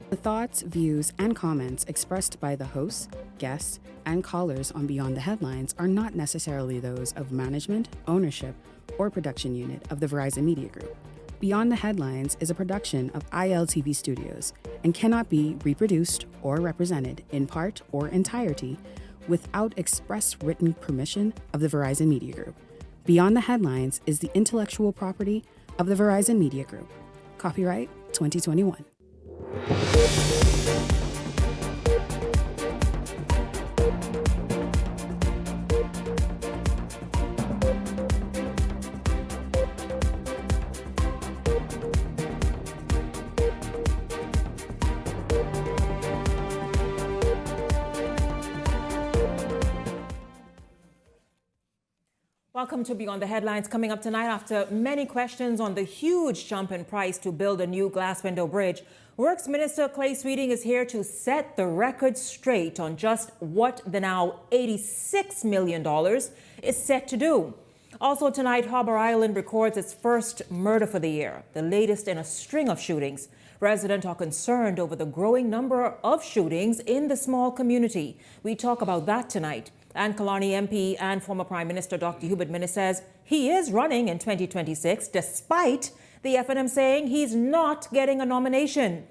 The thoughts, views, and comments expressed by the hosts, guests, and callers on Beyond the Headlines are not necessarily those of management, ownership, or production unit of the Verizon Media Group. Beyond the Headlines is a production of ILTV Studios and cannot be reproduced or represented in part or entirety without express written permission of the Verizon Media Group. Beyond the Headlines is the intellectual property of the Verizon Media Group. Copyright 2021. Welcome to Beyond the Headlines. Coming up tonight, after many questions on the huge jump in price to build a new glass window bridge, Works Minister Clay Sweeting is here to set the record straight on just what the now $86 million is set to do. Also tonight, Harbour Island records its first murder for the year, the latest in a string of shootings. Residents are concerned over the growing number of shootings in the small community. We talk about that tonight. And Killarney MP and former Prime Minister Dr. Hubert Minnis says he is running in 2026 despite the F&M saying he's not getting a nomination.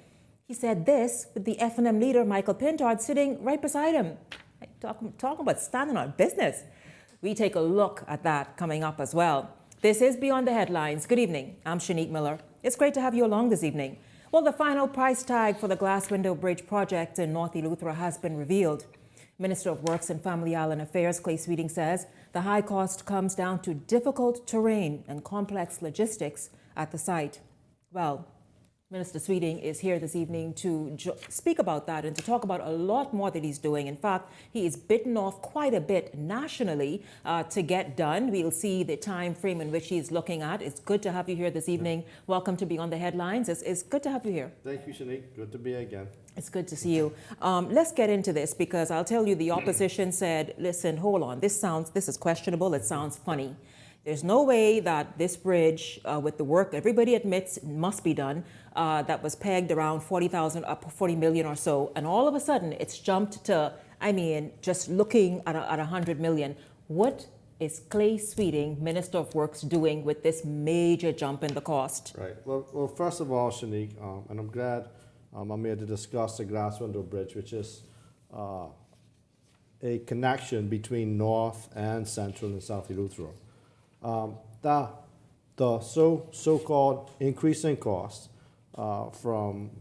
He said this with the F&M leader Michael Pintard sitting right beside him. Talking about standing on business. We take a look at that coming up as well. This is Beyond the Headlines. Good evening. I'm Shanique Miller. It's great to have you along this evening. Well, the final price tag for the Glass Window Bridge project in North Eleuthera has been revealed. Minister of Works and Family Island Affairs Clay Sweeting says the high cost comes down to difficult terrain and complex logistics at the site. Well, Minister Sweeting is here this evening to speak about that and to talk about a lot more that he's doing. In fact, he is bitten off quite a bit nationally to get done. We'll see the time frame in which he's looking at. It's good to have you here this evening. Welcome to Beyond the Headlines. It's good to have you here. Thank you, Shanique. Good to be here again. It's good to see you. Let's get into this because I'll tell you the opposition said, listen, hold on, this is questionable. It sounds funny. There's no way that this bridge, with the work everybody admits must be done, that was pegged around 40 million or so, and all of a sudden it's jumped to, just looking at 100 million. What is Clay Sweeting, Minister of Works, doing with this major jump in the cost? Right. Well, first of all, Shanique, and I'm glad I'm here to discuss the Glass Window Bridge, which is a connection between North and Central and South Eleuthera. The so-called increase in cost from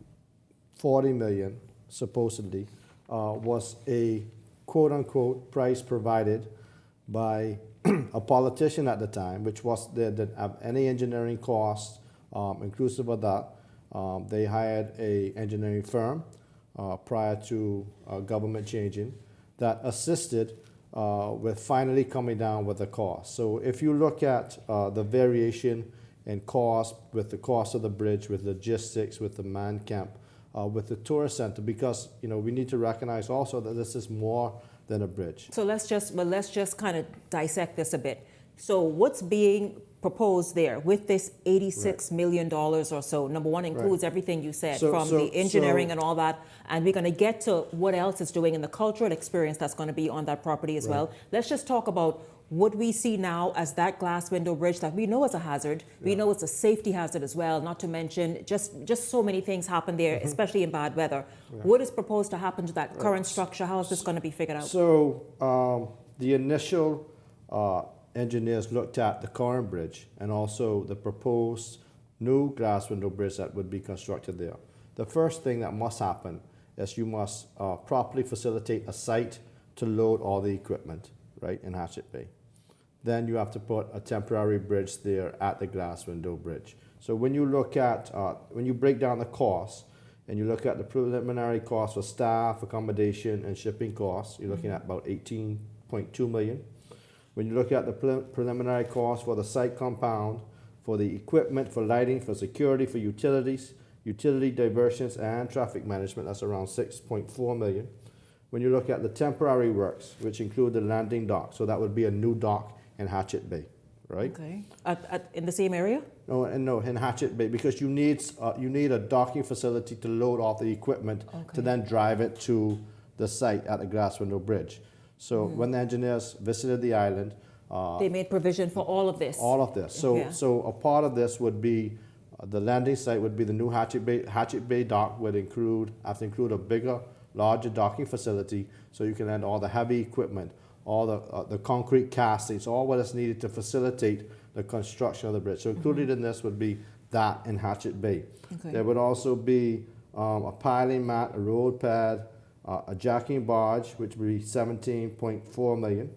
40 million, supposedly, was a quote-unquote price provided by a politician at the time, which was didn't have any engineering costs inclusive of that. They hired a engineering firm prior to government changing that assisted with finally coming down with the cost. So if you look at the variation in cost with the cost of the bridge, with logistics, with the man camp, with the tourist center, because we need to recognize also that this is more than a bridge. So let's just kind of dissect this a bit. So what's being proposed there with this $86 million or so? Number one includes everything you said from the engineering and all that. And we're going to get to what else it's doing and the cultural experience that's going to be on that property as well. Let's just talk about what we see now as that glass window bridge that we know is a hazard. We know it's a safety hazard as well, not to mention just so many things happen there, especially in bad weather. What is proposed to happen to that current structure? How is this going to be figured out? So the initial engineers looked at the current bridge and also the proposed new glass window bridge that would be constructed there. The first thing that must happen is you must properly facilitate a site to load all the equipment, right, in Hatchet Bay. Then you have to put a temporary bridge there at the glass window bridge. So when you look at, when you break down the costs and you look at the preliminary cost for staff, accommodation, and shipping costs, you're looking at about 18.2 million. When you look at the preliminary cost for the site compound, for the equipment, for lighting, for security, for utilities, utility diversions, and traffic management, that's around 6.4 million. When you look at the temporary works, which include the landing dock, so that would be a new dock in Hatchet Bay, right? Okay. In the same area? No, in Hatchet Bay, because you need a docking facility to load off the equipment to then drive it to the site at the Glass Window Bridge. So when the engineers visited the island, They made provision for all of this. all of this. So Yeah. so a part of this would be the landing site would be the new Hatchet Bay dock would include a bigger, larger docking facility, so you can land all the heavy equipment, all the concrete castings, all what is needed to facilitate the construction of the bridge. So included in this would be that in Hatchet Bay. Okay. There would also be a piling mat, a road pad, a jacking barge, which would be 17.4 million.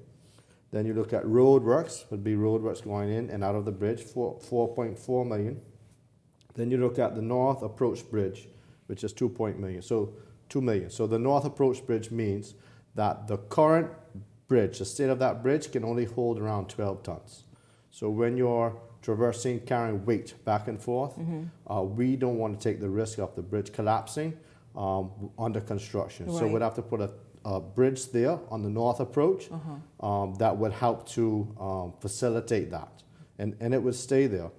Then you look at roadworks, would be roadworks going in and out of the bridge, 4.4 million. Then you look at the North Approach Bridge, which is 2 million. So 2 million. So the North Approach Bridge means that the current bridge, the state of that bridge, can only hold around 12 tons. So when you're traversing, carrying weight back and forth, we don't want to take the risk of the bridge collapsing under construction. So Right. we'd have to put a bridge there on the north approach that would help to facilitate that. And it would stay there.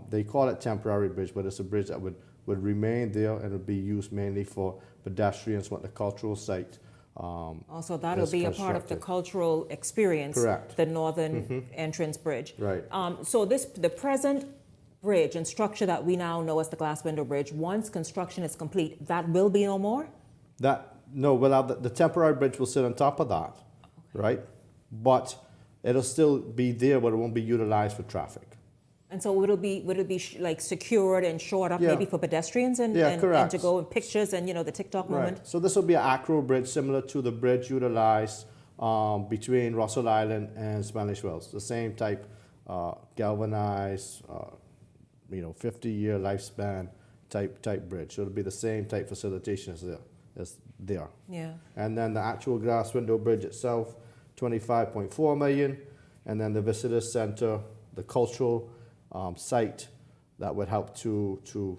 They call it temporary bridge, but it's a bridge that would remain there and would be used mainly for pedestrians when the cultural site. Also, that'll is be a part of the constructed. cultural experience. Correct. The northern entrance bridge. Right. So the present bridge and structure that we now know as the Glass Window Bridge, once construction is complete, that will be no more? The temporary bridge will sit on top of that, right? But it'll still be there, but it won't be utilized for traffic. And so would it be like secured and shored up Yeah. maybe for pedestrians and correct. to go in pictures and the TikTok moment? Right. So this will be an acro bridge similar to the bridge utilized between Russell Island and Spanish Wells. The same type, galvanized, 50-year lifespan type bridge. So it'll be the same type facilitation as there. Yeah. And then the actual Glass Window Bridge itself, 25.4 million. And then the visitor center, the cultural site that would help to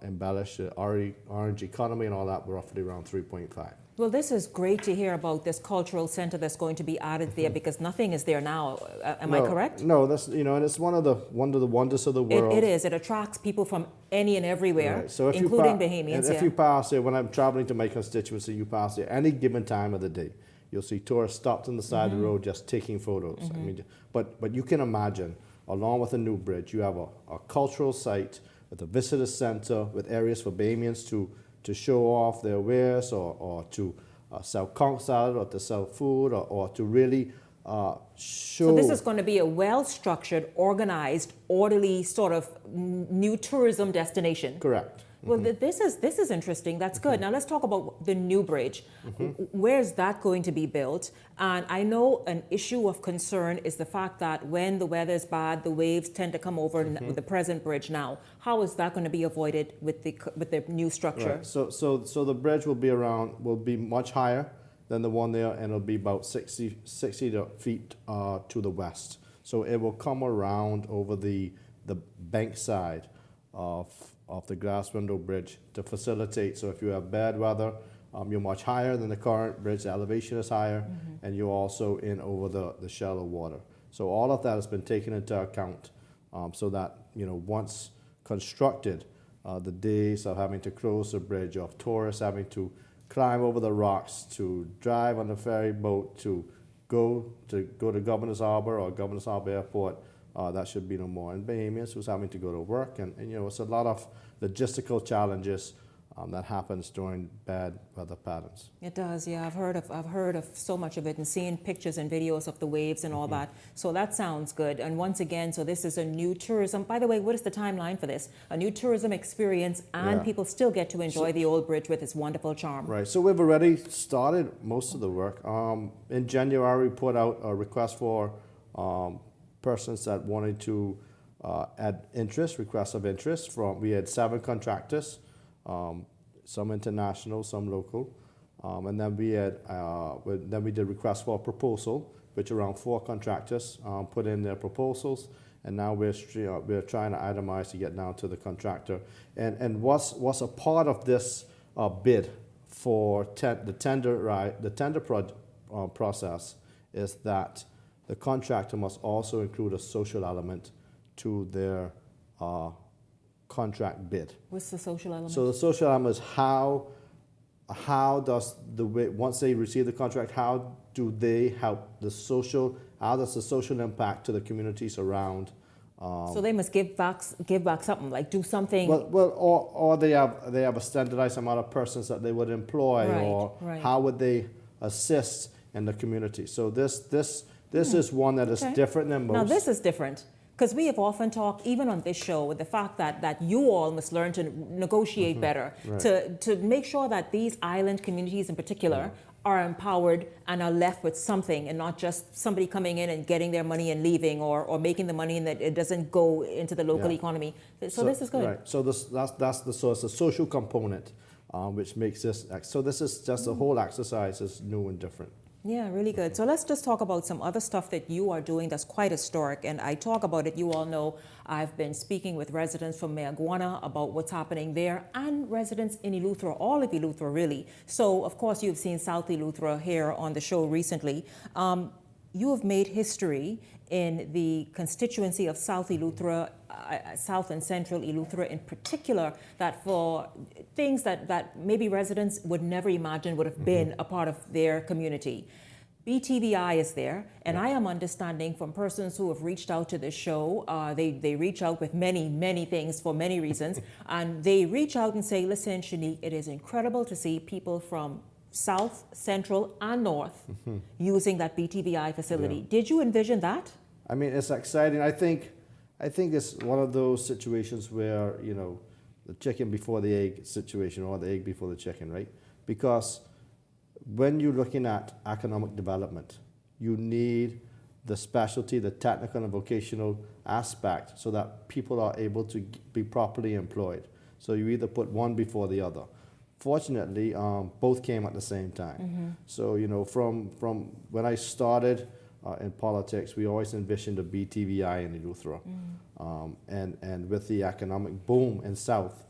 embellish the orange economy and all that, roughly around 3.5. Well, this is great to hear about this cultural center that's going to be added there because nothing is there now. Am I correct? No, that's and it's one of the wonders of the world. It is. It attracts people from any and everywhere, Right. So if including you Bahamians. if you pass there, when I'm traveling to my constituency, you pass there any given time of the day, you'll see tourists stopped on the side of the road just taking photos. I mean, but you can imagine, along with a new bridge, you have a cultural site with a visitor center with areas for Bahamians to show off their wares or to sell conch salad or to sell food or to really show. So this is going to be a well-structured, organized, orderly sort of new tourism destination. Correct. Well, this is interesting. That's good. Now let's talk about the new bridge. Where's that going to be built? And I know an issue of concern is the fact that when the weather is bad, the waves tend to come over with the present bridge now. How is that going to be avoided with the new structure? Right. So the bridge will be much higher than the one there, and it'll be about 60 feet to the west. So it will come around over the bank side of the Glass Window Bridge to facilitate. So if you have bad weather, you're much higher than the current bridge. The elevation is higher, and you're also in over the shallow water. So all of that has been taken into account, so that once constructed, the days of having to close the bridge, of tourists having to climb over the rocks, to drive on the ferry boat, to go to Governor's Harbour or Governor's Harbour Airport, that should be no more. And Bahamians who's having to go to work, and it's a lot of logistical challenges that happens during bad weather patterns. It does, yeah. I've heard of so much of it and seeing pictures and videos of the waves and all that. So that sounds good. And once again, so this is a new tourism. By the way, what is the timeline for this? A new tourism experience, and Yeah. people still get to enjoy the old bridge with its wonderful charm. Right. So we've already started most of the work. In January, we put out a request for persons that wanted to add requests of interest. We had 7 contractors. Some international, some local, and then we did requests for a proposal, which around 4 contractors put in their proposals, and now we're trying to itemize to get down to the contractor. And what's a part of this bid for the tender process is that the contractor must also include a social element to their contract bid. What's the social element? So the social element is how does once they receive the contract, how do they help how does the social impact to the communities around? So they must give back something, like do something. Or they have a standardized amount of persons that they would employ, or how would they assist in the community? So this is one that is different than most. Now this is different, because we have often talked, even on this show, with the fact that you all must learn to negotiate better, to make sure that these island communities in particular are empowered and are left with something, and not just somebody coming in and getting their money and leaving, or making the money and that it doesn't go into the local economy. So this is good. Right. So that's the source, the social component, which makes this. So this is just the whole exercise is new and different. Yeah, really good. So let's just talk about some other stuff that you are doing that's quite historic. And I talk about it, you all know, I've been speaking with residents from Mayaguana about what's happening there, and residents in Eleuthera, all of Eleuthera really. So of course you've seen South Eleuthera here on the show recently. You have made history in the constituency of South Eleuthera, South and Central Eleuthera in particular, that for things that maybe residents would never imagine would have been a part of their community. BTVI is there, and I am understanding from persons who have reached out to the show, they reach out with many things for many reasons, and they reach out and say, listen, Shanique, it is incredible to see people from South, Central, and North using that BTVI facility. Yeah. Did you envision that? I mean, it's exciting. I think it's one of those situations where, the chicken before the egg situation, or the egg before the chicken, right? Because when you're looking at economic development, you need the specialty, the technical and vocational aspect, so that people are able to be properly employed. So you either put one before the other. Fortunately, both came at the same time. So, from when I started in politics, we always envisioned a BTVI in Eleuthera. And with the economic boom in South,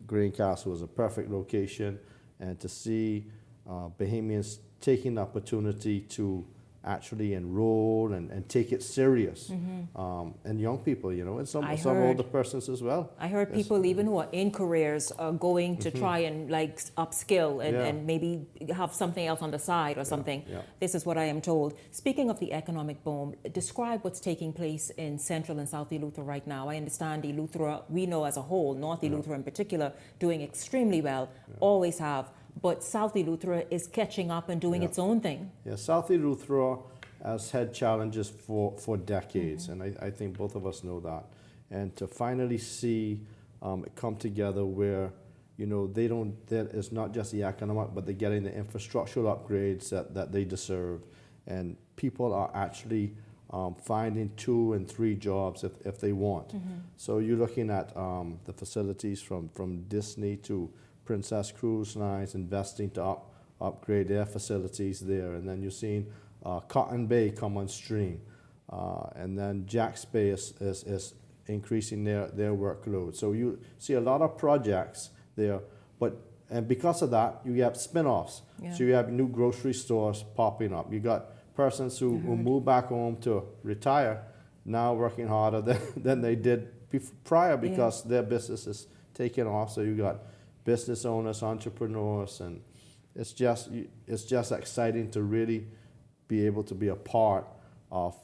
Greencastle was a perfect location. And to see Bahamians taking the opportunity to actually enroll and take it serious, and young people, and some older persons as well. I heard people even who are in careers are going to try and upskill and maybe have something else on the side or something. This is what I am told. Speaking of the economic boom, describe what's taking place in Central and South Eleuthera right now. I understand Eleuthera, we know as a whole, North Eleuthera in particular, doing extremely well, always have. But South Eleuthera is catching up and doing its own thing. Yeah, South Eleuthera has had challenges for decades, and I think both of us know that. And to finally see it come together where, that it's not just the economic, but they're getting the infrastructural upgrades that they deserve. And people are actually finding 2 and 3 jobs if they want. So you're looking at the facilities from Disney to Princess Cruise Lines investing to upgrade their facilities there, and then you're seeing Cotton Bay come on stream, and then Jack's Bay is increasing their workload. So you see a lot of projects there, and because of that, you have spin-offs. So you have new grocery stores popping up. You got persons who move back home to retire, now working harder than they did prior, because their business is taking off. So you got business owners, entrepreneurs, and it's just exciting to really be able to be a part of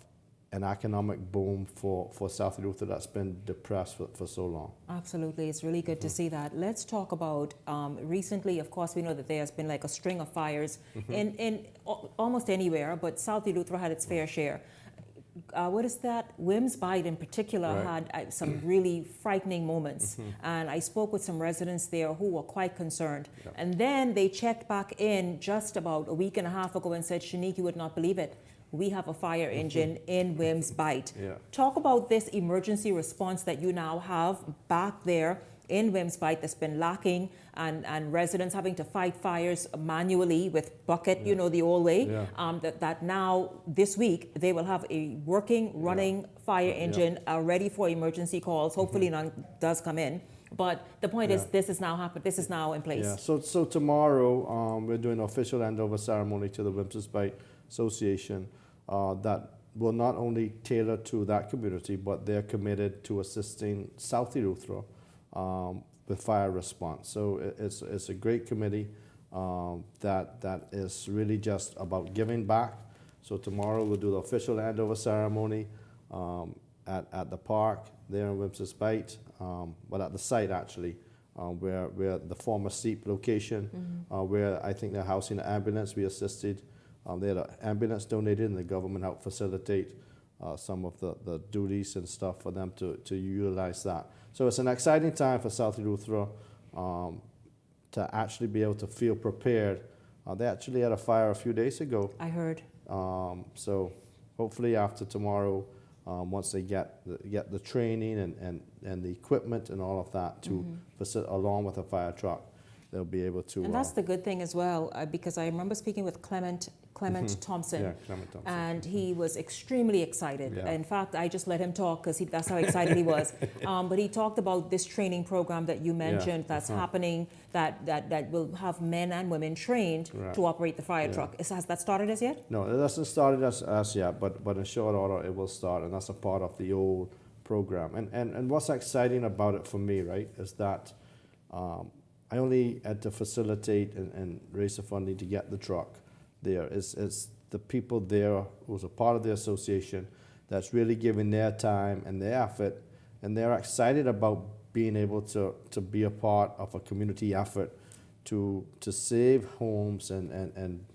an economic boom for South Eleuthera that's been depressed for so long. Absolutely, it's really good to see that. Let's talk about recently. Of course, we know that there's been a string of fires in almost anywhere, but South Eleuthera had its fair share. What is that? Wims Bight in particular had some really frightening moments. And I spoke with some residents there who were quite concerned. And then they checked back in just about a week and a half ago and said, Shanique, you would not believe it. We have a fire engine in Wims Bight. Talk about this emergency response that you now have back there in Wims Bight that's been lacking, and residents having to fight fires manually with bucket, the old way. That now, this week, they will have a working, running fire engine ready for emergency calls. Hopefully none does come in. But the point is, this is now happened. This is now in place. Yeah. So tomorrow, we're doing an official handover ceremony to the Wims Bight Association. that will not only tailor to that community, but they're committed to assisting South Eleuthera with fire response. So it's a great committee that is really just about giving back. So tomorrow we'll do the official handover ceremony at the park there in Wims's Bight, but at the site actually, where the former SEEP location, where I think they're housing the ambulance. We assisted. They had an ambulance donated, and the government helped facilitate some of the duties and stuff for them to utilize that. So it's an exciting time for South Eleuthera to actually be able to feel prepared. They actually had a fire a few days ago. I heard. So hopefully after tomorrow, once they get the training and the equipment and all of that to along with a fire truck, they'll be able to. And that's the good thing as well, because I remember speaking with Clement Thompson, Yeah, Clement Thompson. and he was extremely excited. Yeah. In fact, I just let him talk because that's how excited he was. But he talked about this training program that you mentioned that's happening, that will have men and women trained to operate the fire truck. Has that started as yet? No, it hasn't started as yet, but in short order it will start, and that's a part of the old program. And what's exciting about it for me, right, is that I only had to facilitate and raise the funding to get the truck there. It's the people there who's a part of the association that's really giving their time and their effort, and they're excited about being able to be a part of a community effort to save homes and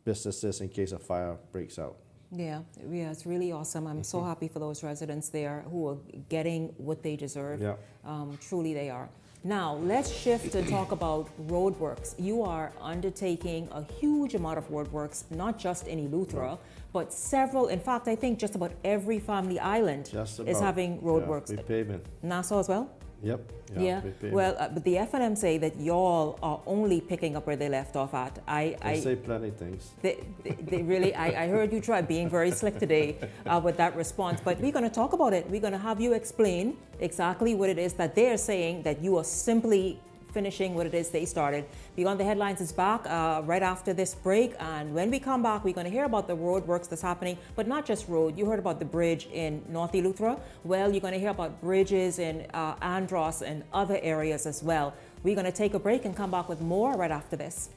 businesses in case a fire breaks out. Yeah, it's really awesome. I'm so happy for those residents there who are getting what they deserve. Yeah. Truly they are. Now, let's shift and talk about roadworks. You are undertaking a huge amount of roadworks, not just in Eleuthera, but several. In fact, I think just about every family island is having roadworks. Yeah, repaving. Nassau as well? Yep. Yeah. Well, but the FNM say that y'all are only picking up where they left off at. They say plenty things. They really, I heard you try being very slick today with that response, but we're going to talk about it. We're going to have you explain exactly what it is that they're saying, that you are simply finishing what it is they started. Beyond the Headlines is back right after this break, and when we come back, we're going to hear about the road works that's happening, but not just road. You heard about the bridge in North Eleuthera. Well, you're going to hear about bridges in Andros and other areas as well. We're going to take a break and come back with more right after this.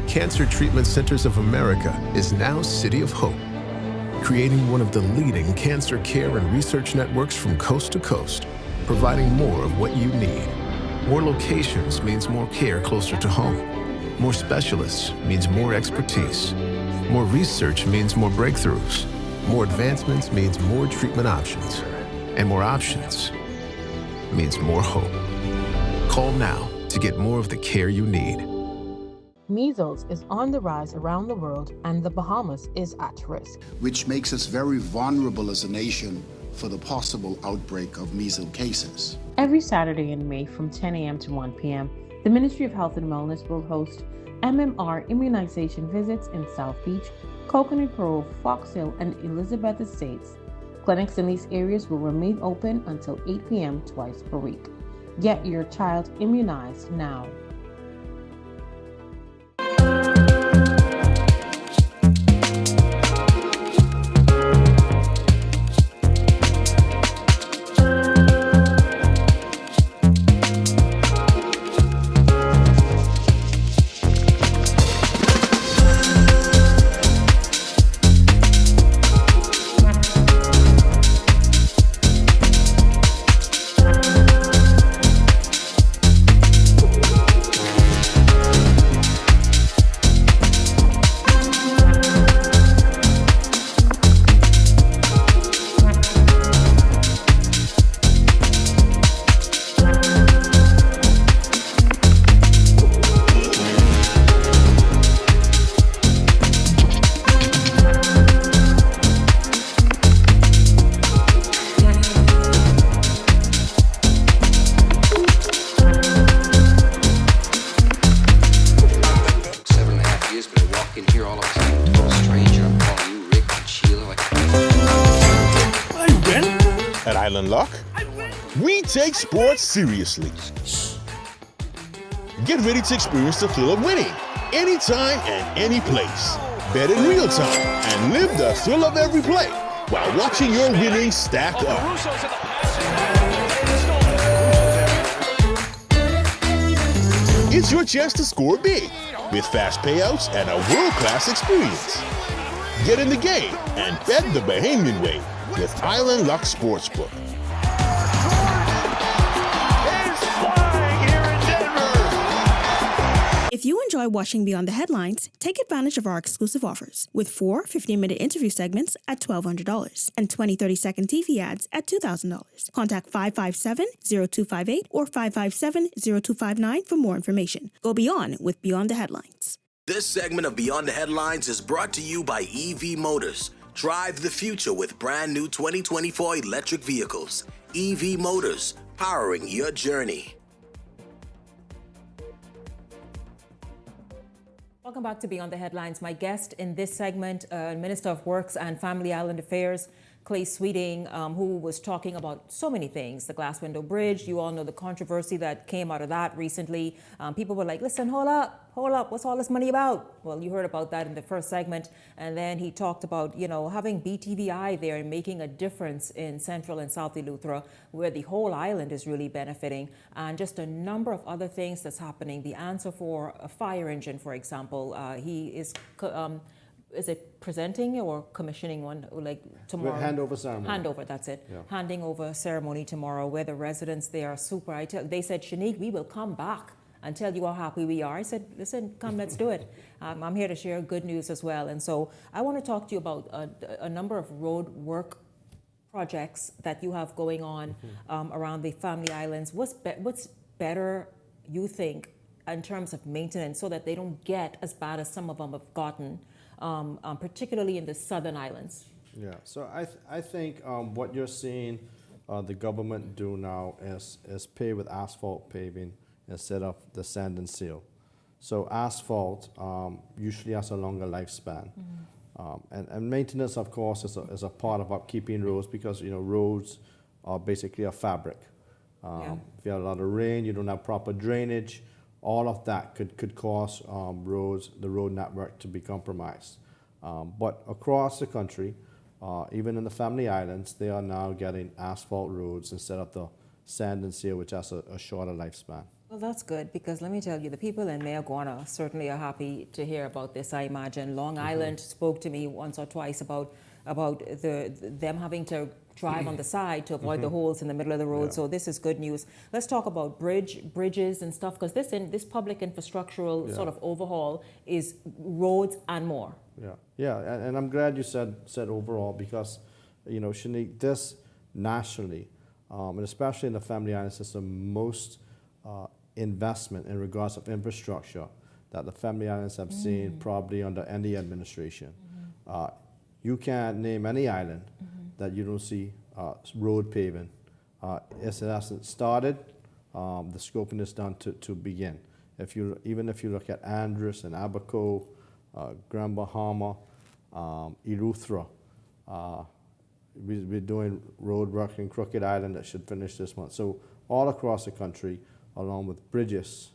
Cancer Treatment Centers of America is now City of Hope, creating one of the leading cancer care and research networks from coast to coast, providing more of what you need. More locations means more care closer to home. More specialists means more expertise. More research means more breakthroughs. More advancements means more treatment options. And more options means more hope. Call now to get more of the care you need. Measles is on the rise around the world, and the Bahamas is at risk, which makes us very vulnerable as a nation for the possible outbreak of measles cases. Every Saturday in May from 10 a.m. to 1 p.m., the Ministry of Health and Wellness will host MMR immunization visits in South Beach, Coconut Grove, Fox Hill, and Elizabeth Estates. Clinics in these areas will remain open until 8 p.m. twice per week. Get your child immunized now. In here all of a sudden, total stranger. I'm calling you Rick and Sheila. Like, Island Luck, we take sports seriously. Get ready to experience the thrill of winning anytime and any place. Bet in real time and live the thrill of every play while watching your winnings stack up. It's your chance to score big with fast payouts and a world-class experience. Get in the game and bet the Bahamian way with Island Luck Sportsbook. If you enjoy watching Beyond the Headlines, take advantage of our exclusive offers with 4 15-minute interview segments at $1,200 and 20 30-second TV ads at $2,000. Contact 557-0258 or 557-0259 for more information. Go beyond with Beyond the Headlines. This segment of Beyond the Headlines is brought to you by EV Motors. Drive the future with brand new 2024 electric vehicles. EV Motors, powering your journey. Welcome back to Beyond the Headlines. My guest in this segment, Minister of Works and Family Island Affairs, Clay Sweeting, who was talking about so many things. The glass window bridge, you all know the controversy that came out of that recently. People were like, listen, hold up, what's all this money about? Well, you heard about that in the first segment. And then he talked about, having BTVI there and making a difference in Central and South Eleuthera, where the whole island is really benefiting, and just a number of other things that's happening. The answer for a fire engine, for example, he is it presenting or commissioning one like tomorrow? Handover ceremony. Handover, that's it. Yeah. Handing over ceremony tomorrow, where the residents there are super. They said, Shanique, we will come back and tell you how happy we are. I said, listen, come, let's do it. I'm here to share good news as well. And so I want to talk to you about a number of road work projects that you have going on around the Family Islands. What's better, you think, in terms of maintenance so that they don't get as bad as some of them have gotten? Particularly in the southern islands. Yeah, so I think what you're seeing the government do now is pave with asphalt paving instead of the sand and seal. So asphalt usually has a longer lifespan. And maintenance, of course, is a part of upkeeping roads because, roads are basically a fabric. If you have a lot of rain, you don't have proper drainage, all of that could cause the road network to be compromised. But across the country, even in the Family Islands, they are now getting asphalt roads instead of the sand and seal, which has a shorter lifespan. Well, that's good, because let me tell you, the people in Mayaguana certainly are happy to hear about this, I imagine. Long Island spoke to me once or twice about them having to drive on the side to avoid the holes in the middle of the road. So this is good news. Let's talk about bridges and stuff, because this public infrastructural sort of overhaul is roads and more. And I'm glad you said overall, because Shanique, this nationally, and especially in the Family Islands, is the most investment in regards of infrastructure that the Family Islands have seen probably under any administration. You can't name any island that you don't see road paving. It hasn't started, the scoping is done to begin. Even if you look at Andros and Abaco, Grand Bahama, Eleuthera, we're doing road work in Crooked Island that should finish this month. So all across the country, along with bridges,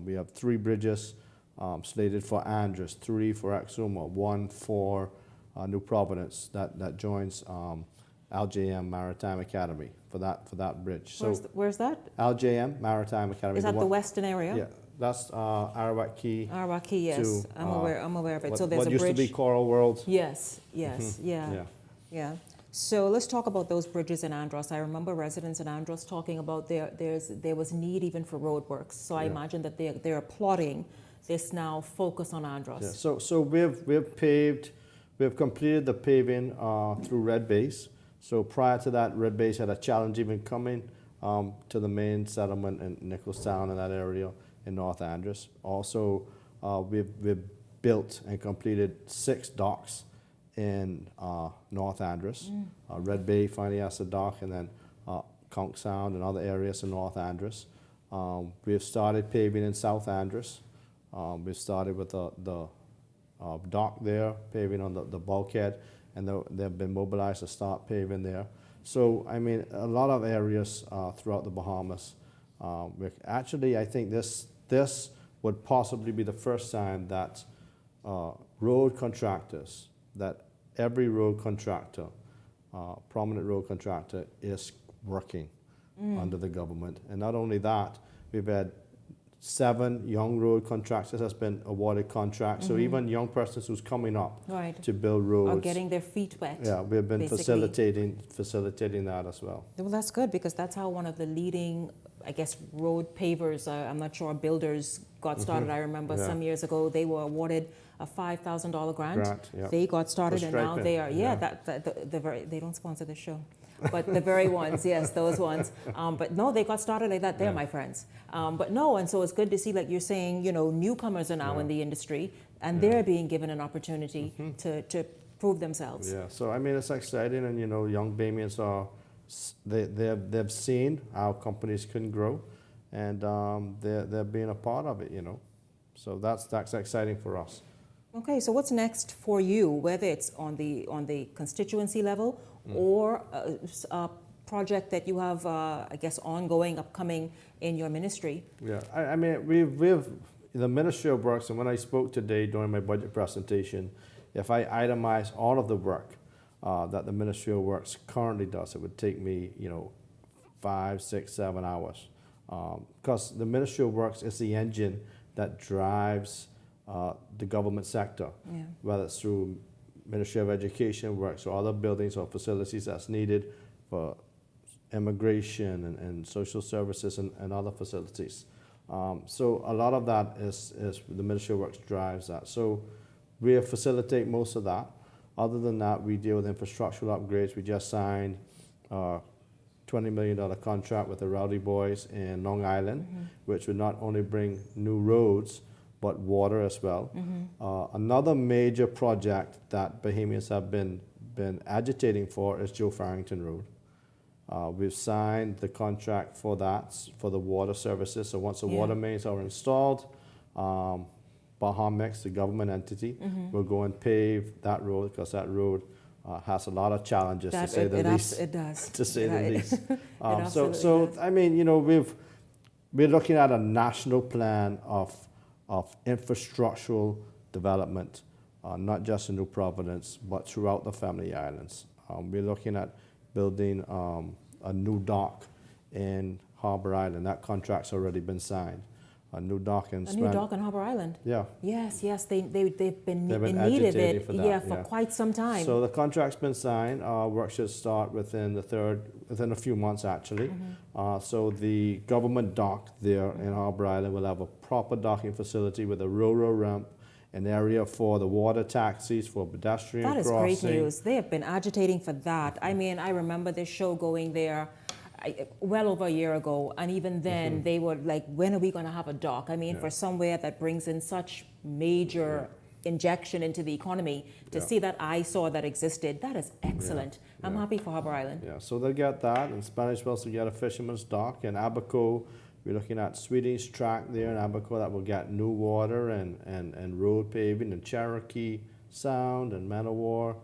we have 3 bridges slated for Andros, 3 for Exuma, 1 for New Providence that joins LJM Maritime Academy for that bridge. Where's that? LJM Maritime Academy. Is that the western area? Yeah, that's Arawak Key. Arawak Key, yes. I'm aware of it. So there's what a used bridge. to be Coral World. Yes, yeah. So let's talk about those bridges in Andros. I remember residents in Andros talking about there was need even for road works. So I imagine that they're applauding this now focus on Andros. Yeah. So we've completed the paving through Red Base. So prior to that, Red Base had a challenge even coming to the main settlement in Nicholstown and that area in North Andros. Also, we've built and completed 6 docks in North Andros. Red Bay finally has a dock, and then Conch Sound and other areas in North Andros. We've started paving in South Andros. We've started with the dock there, paving on the bulkhead, and they've been mobilized to start paving there. So, I mean, a lot of areas throughout the Bahamas. Actually, I think this would possibly be the first time that road contractors, that every road contractor, prominent road contractor, is working under the government. And not only that, we've had 7 young road contractors that's been awarded contracts. So even young persons who's coming up to build roads. Or getting their feet wet. Yeah, we've been basically. facilitating that as well. Well, that's good because that's how one of the leading, I guess, road pavers, I'm not sure, builders got started. I remember some years ago they were awarded a $5,000 grant. Yeah. They got started and now they are, they don't sponsor the show. But the very ones, yes, those ones. But no, they got started like that. They're my friends. But no, and so it's good to see, like you're saying, newcomers are now in the industry and they're being given an opportunity to prove themselves. Yeah, so I mean, it's exciting, and young Bahamians they've seen how companies can grow, and they're being a part of it, So that's exciting for us. Okay, so what's next for you, whether it's on the constituency level or a project that you have, I guess, ongoing, upcoming in your ministry? Yeah, I mean, we've the Ministry of Works, and when I spoke today during my budget presentation, if I itemize all of the work that the Ministry of Works currently does, it would take me, 5, 6, 7 hours. Because the Ministry of Works is the engine that drives the government sector, whether it's through Ministry of Education works or other buildings or facilities that's needed for immigration and social services and other facilities. So a lot of that is the Ministry of Works drives that. So we facilitate most of that. Other than that, we deal with infrastructural upgrades. We just signed a $20 million contract with the Rowdy Boys in Long Island, which would not only bring new roads, but water as well. Another major project that Bahamians have been agitating for is Joe Farrington Road. We've signed the contract for that, for the water services. So once the water mains are installed, Bahamex, the government entity, will go and pave that road, because that road has a lot of challenges, to say the least. It does. To say the least. So does. I mean, we're looking at a national plan of infrastructural development, not just in New Providence, but throughout the Family Islands. We're looking at building a new dock in Harbour Island. That contract's already been signed. A new dock in Harbour Island. Yeah. Yes, they've been in need of it. For quite some time. So the contract's been signed. Work should start within a few months actually. So the government dock there in Harbour Island will have a proper docking facility with a ro-ro ramp, an area for the water taxis, for pedestrian crossing. That is great news. They have been agitating for that. I mean, I remember this show going there well over a year ago, and even then they were like, when are we going to have a dock? I mean, for somewhere that brings in such major injection into the economy, to see that I saw that existed, that is excellent. I'm happy for Harbour Island. Yeah, so they'll get that, and Spanish will also get a fisherman's dock. In Abaco, we're looking at Swedish track there in Abaco that will get new water and road paving in Cherokee Sound and Manowar.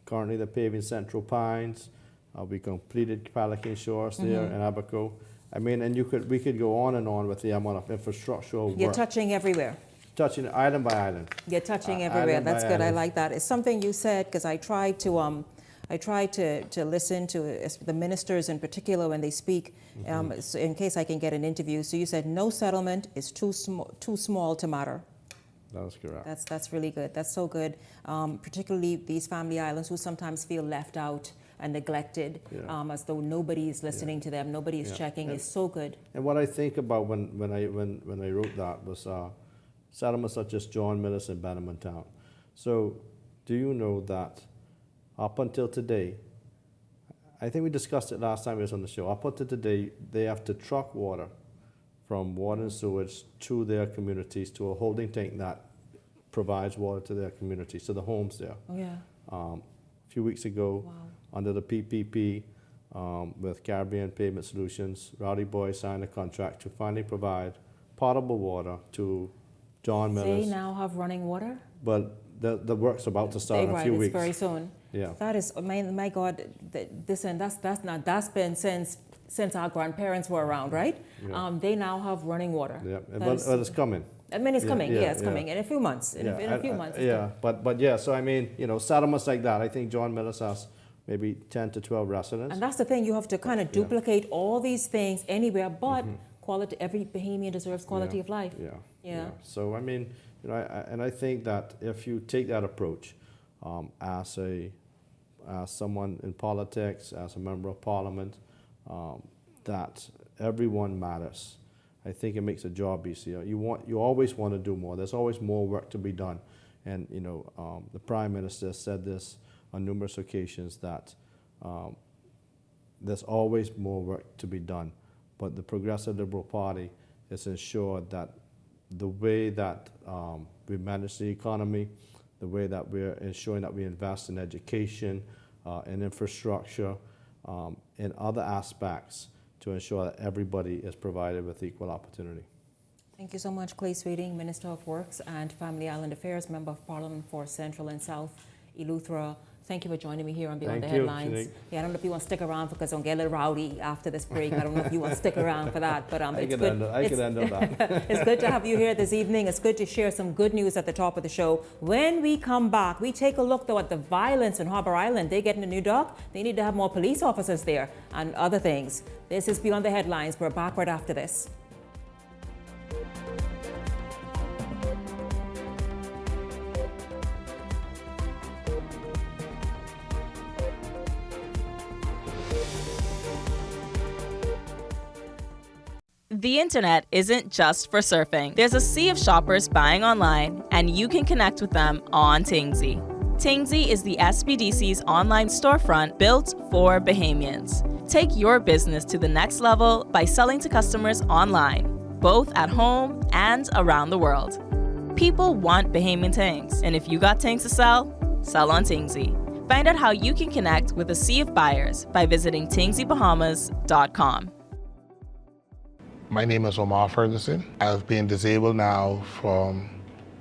Currently they're paving Central Pines. We completed Pelican Shores there in Abaco. I mean, and we could go on and on with the amount of infrastructural work. You're touching everywhere. Touching island by island. You're touching everywhere. That's good. I like that. It's something you said, because I tried to listen to the ministers in particular when they speak, so in case I can get an interview. So you said no settlement is too small to matter. That is correct. That's really good. That's so good. Particularly these family islands who sometimes feel left out and neglected, as though nobody is listening to them, nobody is checking. Is so good. And what I think about when I wrote that was settlements such as John Millis and Bannerman Town. So do you know that up until today, I think we discussed it last time we was on the show, up until today, they have to truck water from water and sewage to their communities, to a holding tank that provides water to their communities, to the homes there. Oh, yeah. A few weeks ago, under the PPP, with Caribbean Pavement Solutions, Rowdy Boys signed a contract to finally provide potable water to John Millis. They now have running water? But the work's about to start in a few weeks. Very soon. Yeah. That is, my God, that's been since our grandparents were around, right? Yeah. They now have running water. Yeah, but it's coming. I mean, it's coming. Yeah, It's coming in a few months. In a few months. But yeah. So I mean, settlements like that. I think John Millis has maybe 10 to 12 residents. And that's the thing. You have to kind of duplicate all these things anywhere, but quality. Every Bahamian deserves quality of life. Yeah. So I mean, I think that if you take that approach, as someone in politics, as a member of parliament, that everyone matters. I think it makes the job easier. You always want to do more. There's always more work to be done, and the Prime Minister said this on numerous occasions that there's always more work to be done. But the Progressive Liberal Party has ensured that the way that we manage the economy, the way that we're ensuring that we invest in education, in infrastructure, in other aspects, to ensure that everybody is provided with equal opportunity. Thank you so much, Clay Sweeting, Minister of Works and Family Island Affairs, Member of Parliament for Central and South Eleuthera. Thank you for joining me here on Beyond the Headlines. Sinead. Yeah, I don't know if you want to stick around because I'll get a little rowdy after this break. I don't know if you want to stick around for that, but I could end on that. It's good to have you here this evening. It's good to share some good news at the top of the show. When we come back, we take a look though at the violence in Harbour Island. They're getting a new dock. They need to have more police officers there and other things. This is Beyond the Headlines. We're back right after this. The internet isn't just for surfing. There's a sea of shoppers buying online, and you can connect with them on Tingsy. Tingsy is the SBDC's online storefront built for Bahamians. Take your business to the next level by selling to customers online, both at home and around the world. People want Bahamian things, and if you got things to sell, sell on Tingsy. Find out how you can connect with a sea of buyers by visiting tingsybahamas.com. My name is Omar Ferguson. I've been disabled now from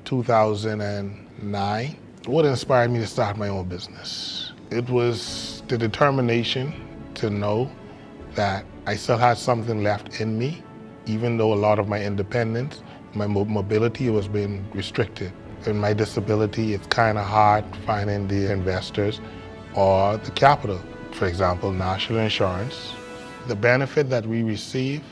2009. What inspired me to start my own business? It was the determination to know that I still had something left in me, even though a lot of my independence, my mobility was being restricted. In my disability, it's kind of hard finding the investors or the capital. For example, national insurance. The benefit that we receive,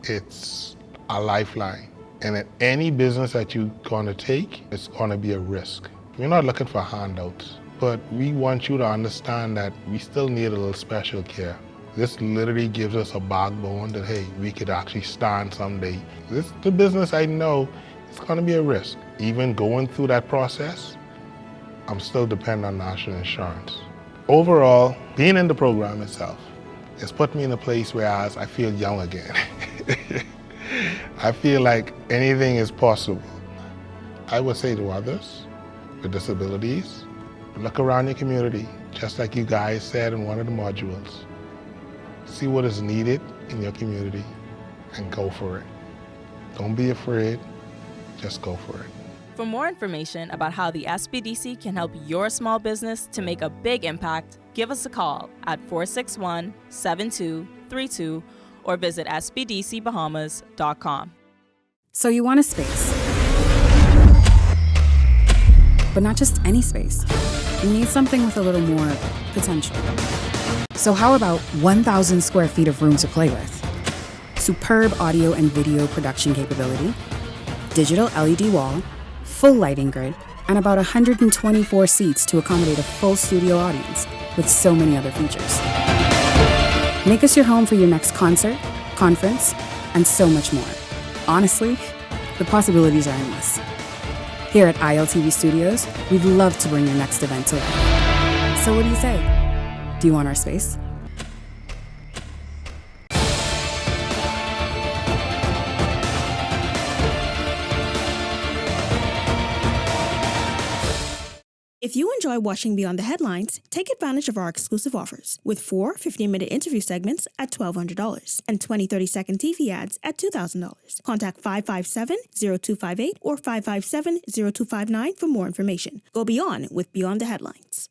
it's a lifeline. And in any business that you're going to take, it's going to be a risk. We're not looking for handouts, but we want you to understand that we still need a little special care. This literally gives us a backbone that, hey, we could actually stand someday. The business, I know, it's going to be a risk. Even going through that process, I'm still dependent on national insurance. Overall, being in the program itself, it's put me in a place where I feel young again. I feel like anything is possible. I would say to others with disabilities, look around your community, just like you guys said in one of the modules. See what is needed in your community and go for it. Don't be afraid, just go for it. For more information about how the SBDC can help your small business to make a big impact, give us a call at 461-7232 or visit sbdcbahamas.com. So you want a space, but not just any space. You need something with a little more potential. So how about 1,000 square feet of room to play with? Superb audio and video production capability, digital LED wall, full lighting grid, and about 124 seats to accommodate a full studio audience with so many other features. Make us your home for your next concert, conference, and so much more. Honestly, the possibilities are endless. Here at ILTV Studios, we'd love to bring your next event to life. So what do you say? Do you want our space? If If you enjoy watching Beyond the Headlines, take advantage of our exclusive offers with 4 15-minute interview segments at $1,200 and 20 30-second TV ads at $2,000. Contact 557-0258 or 557-0259 for more information. Go beyond with Beyond the Headlines.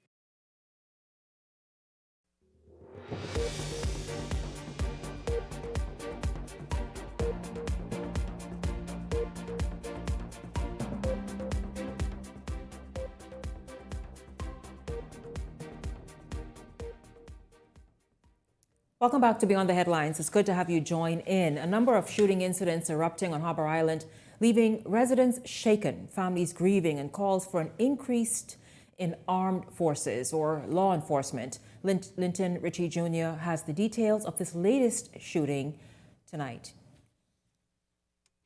Welcome back to Beyond the Headlines. It's good to have you join in. A number of shooting incidents erupting on Harbour Island, leaving residents shaken, families grieving, and calls for an increase in armed forces or law enforcement. Linton Ritchie Jr. has the details of this latest shooting tonight.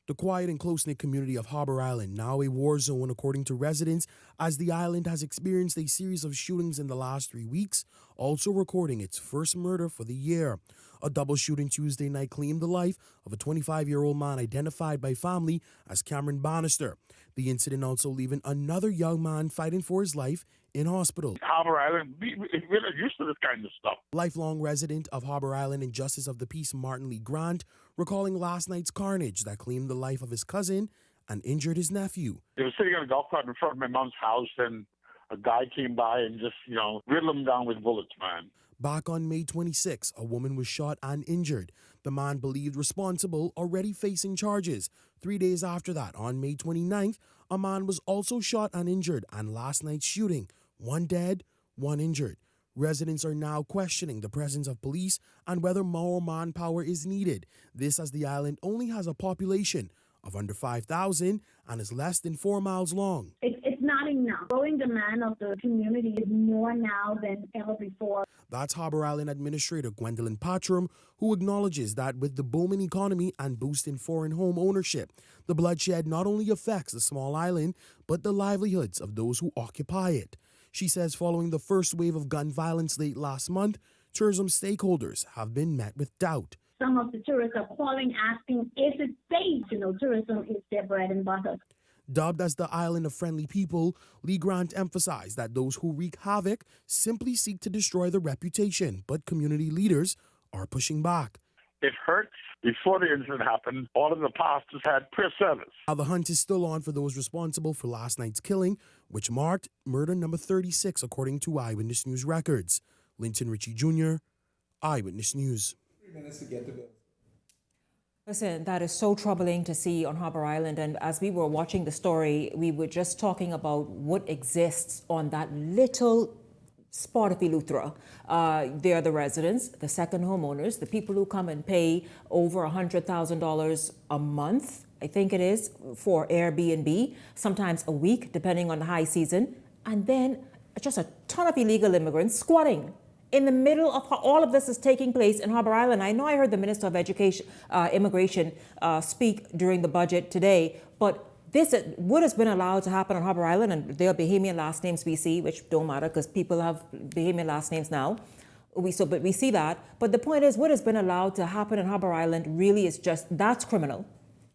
The quiet and close-knit community of Harbour Island, now a war zone according to residents, as the island has experienced a series of shootings in the last 3 weeks, also recording its first murder for the year. A double shooting Tuesday night claimed the life of a 25-year-old man identified by family as Cameron Bannister. The incident also leaving another young man fighting for his life in hospital. Harbour Island, we're not used to this kind of stuff. Lifelong resident of Harbour Island and Justice of the Peace Martin Lee Grant recalling last night's carnage that claimed the life of his cousin and injured his nephew. They were sitting on a golf cart in front of my mom's house, and a guy came by and just, riddled him down with bullets, man. Back on May 26, a woman was shot and injured. The man believed responsible already facing charges. 3 days after that, on May 29th, a man was also shot and injured, and last night's shooting, one dead, one injured. Residents are now questioning the presence of police and whether more manpower is needed. This as the island only has a population of under 5,000 and is less than 4 miles long. It's not enough. Growing demand of the community is more now than ever before. That's Harbour Island Administrator Gwendolyn Patrum, who acknowledges that with the booming economy and boost in foreign home ownership, the bloodshed not only affects the small island, but the livelihoods of those who occupy it. She says following the first wave of gun violence late last month, tourism stakeholders have been met with doubt. Some of the tourists are calling, asking, is it safe? Tourism is their bread and butter. Dubbed as the island of friendly people, Lee Grant emphasized that those who wreak havoc simply seek to destroy the reputation, but community leaders are pushing back. It hurts. Before the incident happened, all of the pastors had prayer service. Now the hunt is still on for those responsible for last night's killing, which marked murder number 36 according to Eyewitness News records. Linton Ritchie Jr., Eyewitness News. 3 minutes to get to bed. Listen, that is so troubling to see on Harbour Island. And as we were watching the story, we were just talking about what exists on that little spot of Eleuthera. They are the residents, the second homeowners, the people who come and pay over $100,000 a month, I think it is, for Airbnb, sometimes a week, depending on the high season. And then just a ton of illegal immigrants squatting in the middle of all of this is taking place in Harbour Island. I know I heard the Minister of Education, Immigration speak during the budget today, but this would have been allowed to happen on Harbour Island, and they are Bahamian last names we see, which don't matter because people have Bahamian last names now. But we see that. But the point is, what has been allowed to happen in Harbour Island really is that's criminal,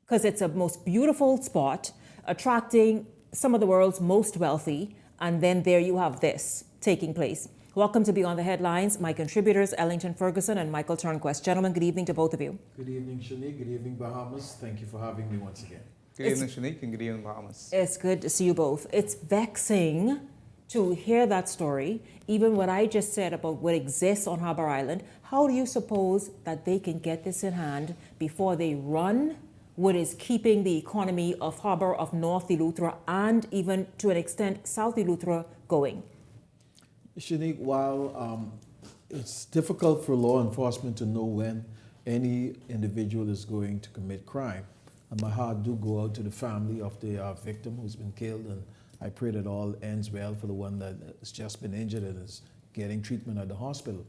because it's a most beautiful spot, attracting some of the world's most wealthy, and then there you have this taking place. Welcome to Beyond the Headlines. My contributors, Ellington Ferguson and Michael Turnquist. Gentlemen, good evening to both of you. Good evening, Shanique. Good evening, Bahamas. Thank you for having me once again. Good evening, Shanique, and good evening, Bahamas. It's good to see you both. It's vexing to hear that story, even what I just said about what exists on Harbour Island. How do you suppose that they can get this in hand before they run what is keeping the economy of Harbour, of North Eleuthera, and even to an extent South Eleuthera going? Shanique, while it's difficult for law enforcement to know when any individual is going to commit crime, and my heart do go out to the family of the victim who's been killed, and I pray that all ends well for the one that has just been injured and is getting treatment at the hospital.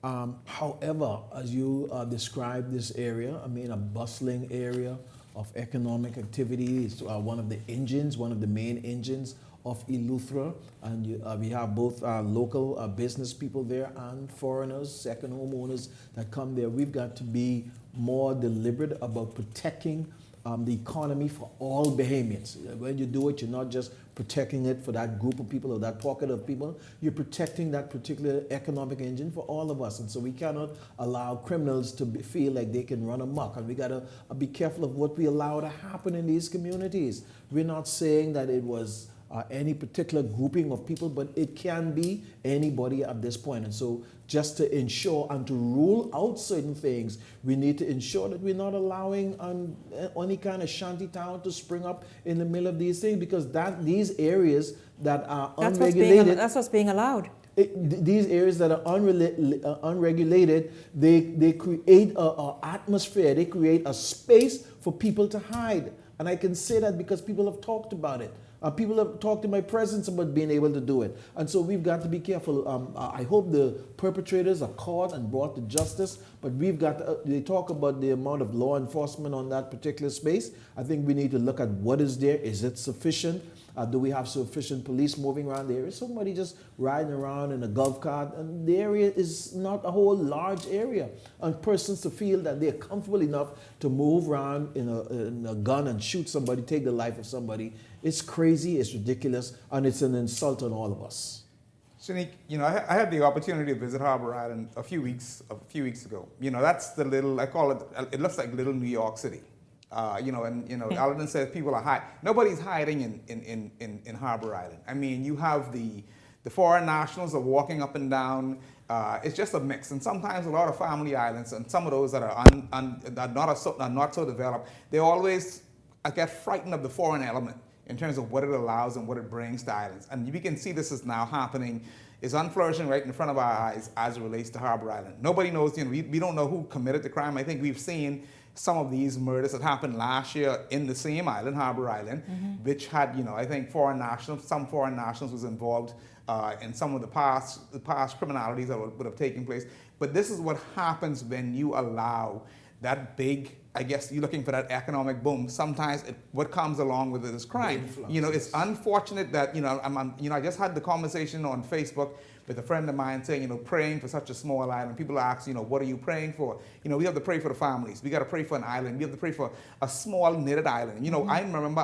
However, as you describe this area, a bustling area of economic activity. It's one of the engines, one of the main engines of Eleuthera, and we have both local business people there and foreigners, second homeowners that come there. We've got to be more deliberate about protecting the economy for all Bahamians. When you do it, you're not just protecting it for that group of people or that pocket of people. You're protecting that particular economic engine for all of us. And so we cannot allow criminals to feel like they can run amok. And we got to be careful of what we allow to happen in these communities. We're not saying that it was any particular grouping of people, but it can be anybody at this point. And so just to ensure and to rule out certain things, we need to ensure that we're not allowing any kind of shanty town to spring up in the middle of these things, because these areas that are unregulated... That's what's being allowed. These areas that are unregulated, they create an atmosphere, they create a space for people to hide. And I can say that because people have talked about it. People have talked in my presence about being able to do it. And so we've got to be careful. I hope the perpetrators are caught and brought to justice, but we've got to, they talk about the amount of law enforcement on that particular space. I think we need to look at what is there. Is it sufficient? Do we have sufficient police moving around the area? Somebody just riding around in a golf cart, and the area is not a whole large area. And persons to feel that they're comfortable enough to move around in a gun and shoot somebody, take the life of somebody, it's crazy, it's ridiculous, and it's an insult on all of us. Shanique, I had the opportunity to visit Harbour Island a few weeks ago. That's the little, I call it, it looks like little New York City. Alden says people are hiding. Nobody's hiding in Harbour Island. I mean, you have the foreign nationals are walking up and down. It's just a mix. And sometimes a lot of family islands, and some of those that are not so developed, they always get frightened of the foreign element in terms of what it allows and what it brings to islands. And we can see this is now happening. It's unflourishing right in front of our eyes as it relates to Harbour Island. Nobody knows, we don't know who committed the crime. I think we've seen some of these murders that happened last year in the same island, Harbour Island, which had, I think some foreign nationals was involved in some of the past criminalities that would have taken place. But this is what happens when you allow that big, I guess you're looking for that economic boom. Sometimes what comes along with it is crime. It's unfortunate that, I just had the conversation on Facebook with a friend of mine saying, praying for such a small island. People ask, what are you praying for? We have to pray for the families. We got to pray for an island. We have to pray for a small knitted island. I remember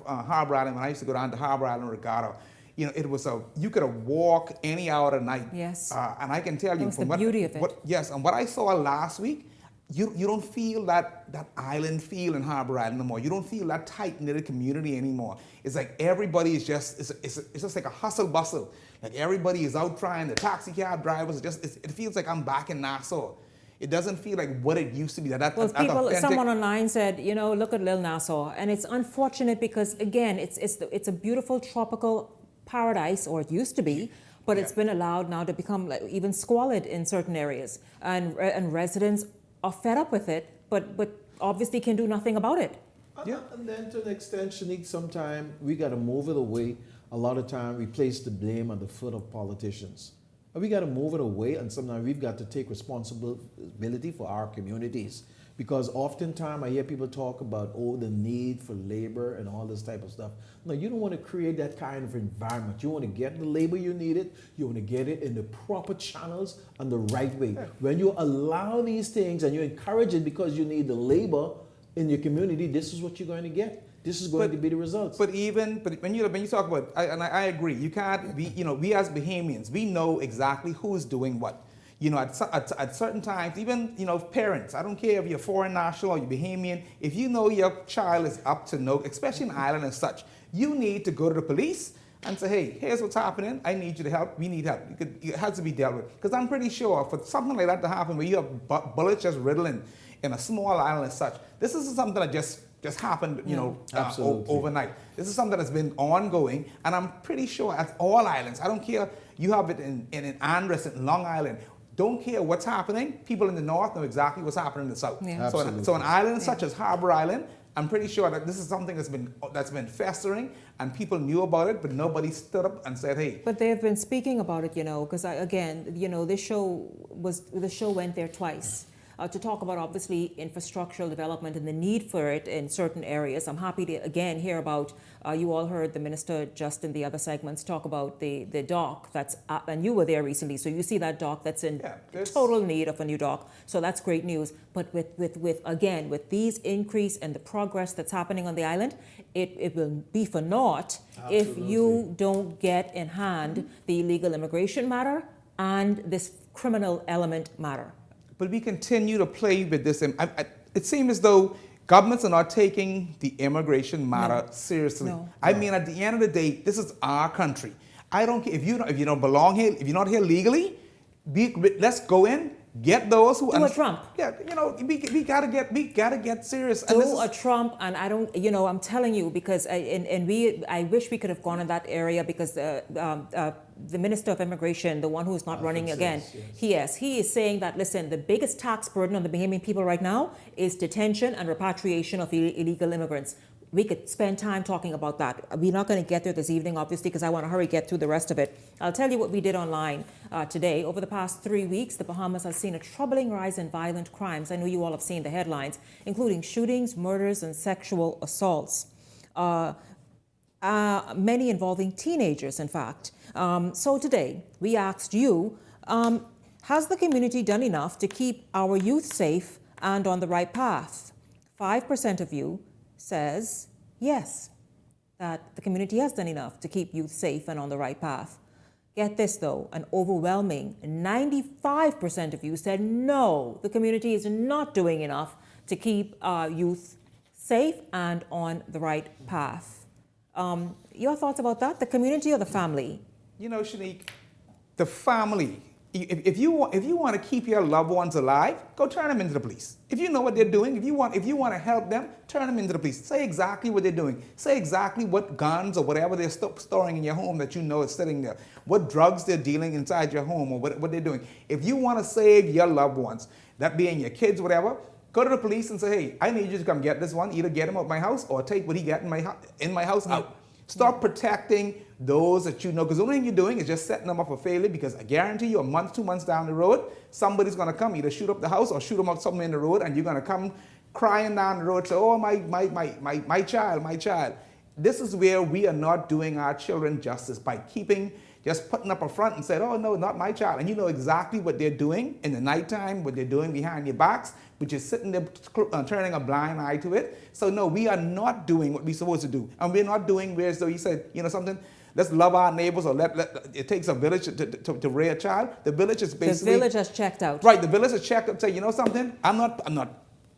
Harbour Island, when I used to go down to Harbour Island Regatta, it was you could have walked any hour of the night. Yes. And I can tell you from the beauty of it. Yes, and what I saw last week, you don't feel that island feel in Harbour Island anymore. You don't feel that tight-knitted community anymore. It's like everybody is just, it's just like a hustle bustle. Like everybody is out trying, the taxi cab drivers, it feels like I'm back in Nassau. It doesn't feel like what it used to be. Someone online said, look at Lil Nassau. And it's unfortunate because, again, it's a beautiful tropical paradise, or it used to be, but it's been allowed now to become even squalid in certain areas. And residents are fed up with it, but obviously can do nothing about it. And then to an extent, Shanique, sometimes we got to move it away. A lot of time we place the blame at the foot of politicians. And we got to move it away, and sometimes we've got to take responsibility for our communities. Because oftentimes I hear people talk about, the need for labor and all this type of stuff. No, you don't want to create that kind of environment. You want to get the labor you needed. You want to get it in the proper channels and the right way. When you allow these things and you encourage it because you need the labor in your community, this is what you're going to get. This is going to be the results. But when you talk about, I agree, you can't be, we as Bahamians, we know exactly who's doing what. At certain times, even, parents, I don't care if you're foreign national or you're Bahamian, if you know your child is up to no, especially in Ireland and such, you need to go to the police and say, hey, here's what's happening. I need you to help. We need help. It has to be dealt with. Because I'm pretty sure for something like that to happen where you have bullets just riddling in a small island and such, this is something that just happened, overnight. This is something that's been ongoing, and I'm pretty sure at all islands, I don't care, you have it in Andros, in Long Island, don't care what's happening, people in the north know exactly what's happening in the south. Yeah. So an island such as Harbour Island, I'm pretty sure that this is something that's been festering, and people knew about it, but nobody stood up and said, hey. But they've been speaking about it, because the show went there twice. to talk about obviously infrastructural development and the need for it in certain areas. I'm happy to again hear about, you all heard the minister just in the other segments talk about the dock that's, and you were there recently, so you see that dock that's in total need of a new dock. So that's great news. But with these increase and the progress that's happening on the island, it will be for naught if you don't get in hand the illegal immigration matter and this criminal element matter. But we continue to play with this. It seems as though governments are not taking the immigration matter seriously. I mean, at the end of the day, this is our country. I don't care if you don't belong here, if you're not here legally, let's go in. Get those who do a Trump. Yeah, we gotta get serious. Do a Trump, and I don't, I'm telling you, because I wish we could have gone in that area, because the Minister of Immigration, the one who's not running again, he is saying that, listen, the biggest tax burden on the Bahamian people right now is detention and repatriation of illegal immigrants. We could spend time talking about that. We're not going to get there this evening, obviously, because I want to hurry get through the rest of it. I'll tell you what we did online today. Over the past 3 weeks, the Bahamas has seen a troubling rise in violent crimes. I know you all have seen the headlines, including shootings, murders, and sexual assaults. Many involving teenagers, in fact. So today, we asked you, has the community done enough to keep our youth safe and on the right path? 5% of you says yes, that the community has done enough to keep youth safe and on the right path. Get this though, an overwhelming 95% of you said no, the community is not doing enough to keep youth safe and on the right path. Your thoughts about that? The community or the family? Shanique, the family. If you want to keep your loved ones alive, go turn them into the police. If you know what they're doing, if you want to help them, turn them into the police. Say exactly what they're doing. Say exactly what guns or whatever they're storing in your home that you know is sitting there. What drugs they're dealing inside your home, or what they're doing. If you want to save your loved ones, that being your kids, whatever, go to the police and say, hey, I need you to come get this one. Either get him out of my house or take what he got in my house out. Start protecting those that you know, because the only thing you're doing is just setting them up for failure, because I guarantee you a month, 2 months down the road, somebody's going to come either shoot up the house or shoot them up somewhere in the road, and you're going to come crying down the road, say, oh, my child. This is where we are not doing our children justice by just putting up a front and said, oh, no, not my child. And you know exactly what they're doing in the nighttime, what they're doing behind your backs, which is sitting there turning a blind eye to it. So no, we are not doing what we're supposed to do. And we're not doing where, so you said, something, let's love our neighbors, or it takes a village to rear a child. The village is basically... The village has checked out. Right, the village has checked out, say, something, I'm not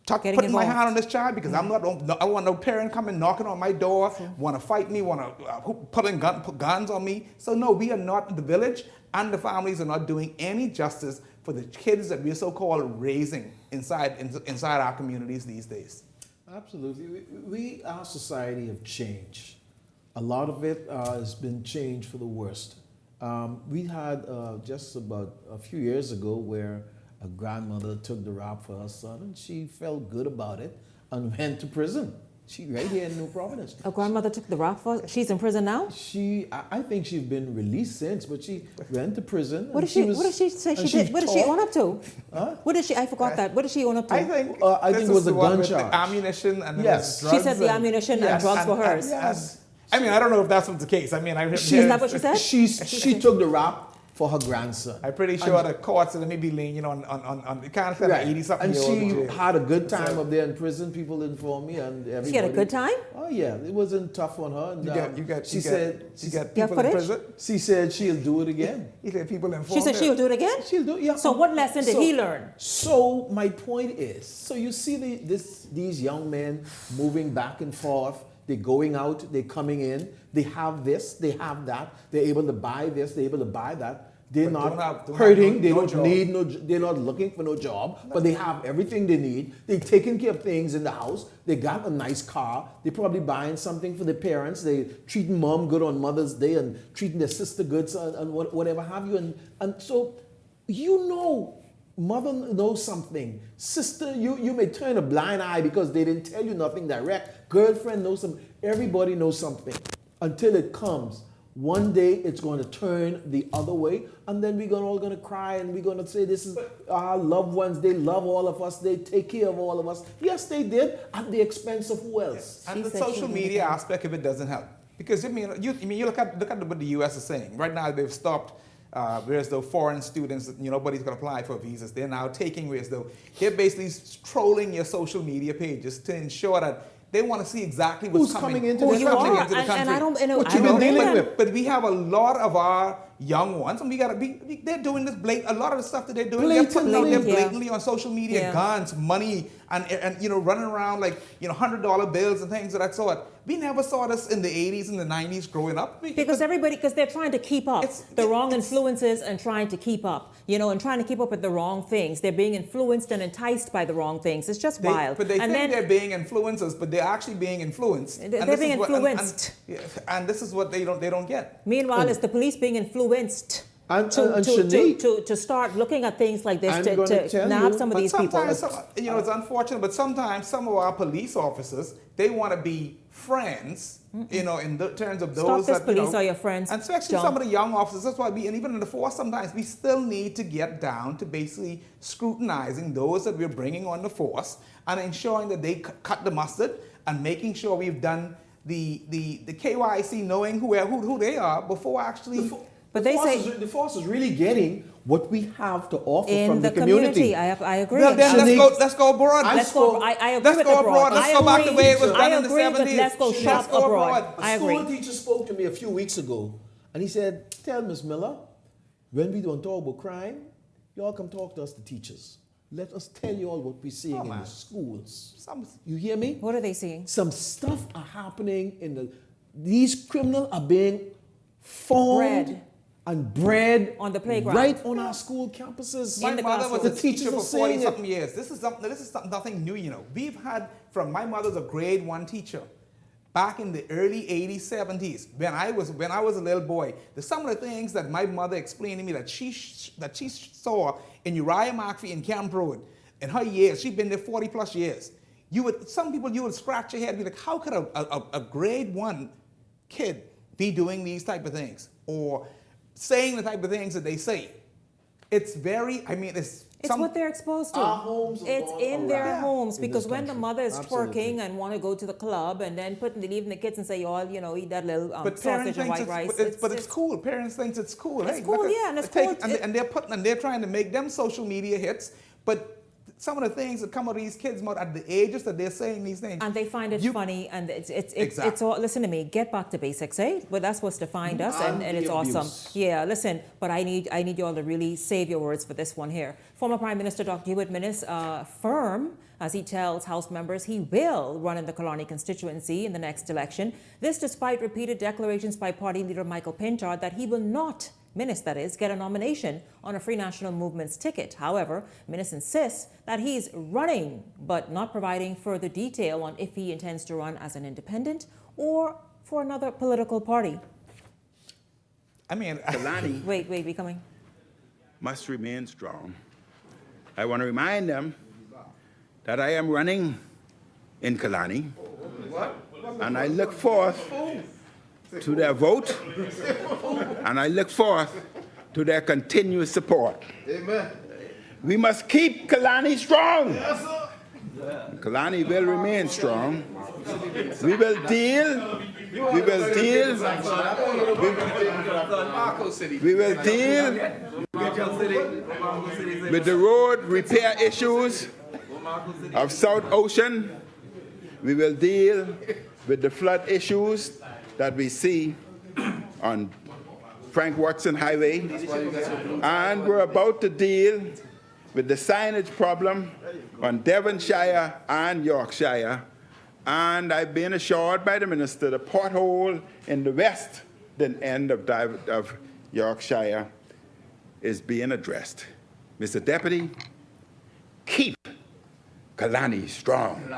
putting my hand on this child, because I want no parent coming knocking on my door, want to fight me, want to put guns on me. So no, we are not, the village and the families are not doing any justice for the kids that we're so-called raising inside our communities these days. Absolutely. Our society have changed. A lot of it has been changed for the worst. We had just about a few years ago where a grandmother took the rap for her son, and she felt good about it and went to prison. She right here in New Providence. A grandmother took the rap for? She's in prison now? I think she's been released since, but she went to prison. What did she say she did? What did she own up to? Huh? What did she? I forgot that. What did she own up to? I think it was a gun charge. Ammunition and yes. Drugs. She said the ammunition and drugs were hers. Yes. I mean, I don't know if that's what's the case. I mean, is that what she said? She took the rap for her grandson. I'm pretty sure the courts are maybe leaning, on kind of 80-something year old. And she had a good time up there in prison. People informed me, and everybody. She had a good time? Oh yeah, it wasn't tough on her. And, she said people in prison. She said she'll do it again. He said people informed. She said she'll do it again. She'll do it. Yeah. So what lesson did he learn? So my point is, so you see these young men moving back and forth. They're going out, they're coming in, they have this, they have that, they're able to buy this, they're able to buy that. They're not hurting, they're not looking for no job, but they have everything they need. They're taking care of things in the house. They got a nice car. They're probably buying something for their parents. They're treating mom good on Mother's Day and treating their sister good and whatever have you. And so, mother knows something. Sister, you may turn a blind eye because they didn't tell you nothing direct. Girlfriend knows something. Everybody knows something until it comes. One day it's going to turn the other way, and then we're all going to cry and we're going to say this is our loved ones. They love all of us. They take care of all of us. Yes, they did at the expense of who else? And the social media aspect of it doesn't help. Because you look at what the U.S. is saying. Right now they've stopped, whereas though foreign students, nobody's going to apply for visas. They're now taking, whereas though they're basically trolling your social media pages to ensure that they want to see exactly what's coming into the country. And I don't know what you've been dealing with. But we have a lot of our young ones, and they're doing this a lot of the stuff that they're doing, they're putting out there blatantly on social media, guns, money, and running around like $100 bills and things of that sort. We never saw this in the 80s and the 90s growing up. Because they're trying to keep up the wrong influences and trying to keep up, and trying to keep up with the wrong things. They're being influenced and enticed by the wrong things. It's just wild. But they think they're being influencers, but they're actually being influenced. They're being influenced. And this is what they don't get. Meanwhile, it's the police being influenced to start looking at things like this to nab some of these people. It's unfortunate, but sometimes some of our police officers, they want to be friends, in terms of those Stop this police are your friends. And especially some of the young officers. That's why and even in the force, sometimes we still need to get down to basically scrutinizing those that we're bringing on the force and ensuring that they cut the mustard and making sure we've done the KYC, knowing who they are before actually. But the force is really getting what we have to offer in from the community. I agree. Well, then let's go abroad. I agree with abroad. Let's go back the way it was done in the 70s. Let's go shop abroad. I agree. A school teacher spoke to me a few weeks ago, and he said, "Tell Miss Miller, when we don't talk about crime, y'all come talk to us, the teachers. Let us tell you all what we're seeing in the schools." You hear me? What are they seeing? Some stuff are happening these criminals are being found and bred on the playground, right on our school campuses. My mother was a teacher for 40-something years. This is nothing new, We've had my mother's a grade 1 teacher back in the early 80s, 70s. When I was a little boy, some of the things that my mother explained to me that she saw in Uriah McPhee in Camp Road in her years. She'd been there 40 plus years. You would scratch your head and be like, how could a grade 1 kid be doing these type of things or saying the type of things that they say? It's what they're exposed to. Our homes it's in their homes, because when the mother is twerking and want to go to the club and then leaving the kids and say, eat that little sausage and white rice. But it's cool. Parents think it's cool. It's cool, and it's cool. And they're trying to make them social media hits, but some of the things that come out of these kids at the ages that they're saying these things. And they find it funny, and it's all, listen to me, get back to basics, eh? But that's what's defined us, and it's awesome. Yeah, listen, but I need you all to really save your words for this one here. Former Prime Minister Dr. Hewitt Minnis firm as he tells House members he will run in the Killarney constituency in the next election. This despite repeated declarations by party leader Michael Pinchard that he will not, Minnis that is, get a nomination on a Free National Movement's ticket. However, Minnis insists that he's running, but not providing further detail on if he intends to run as an independent or for another political party. Killarney Wait, we coming? must remain strong. I want to remind them that I am running in Killarney, and I look forth to their vote, and I look forth to their continuous support. Amen. We must keep Killarney strong. Yes, sir. Killarney will remain strong. We will deal with the road repair issues of South Ocean. We will deal with the flood issues that we see on Frank Watson Highway, and we're about to deal with the signage problem on Devonshire and Yorkshire, and I've been assured by the minister the pothole in the western end of Yorkshire is being addressed. Mr. Deputy, keep Killarney strong.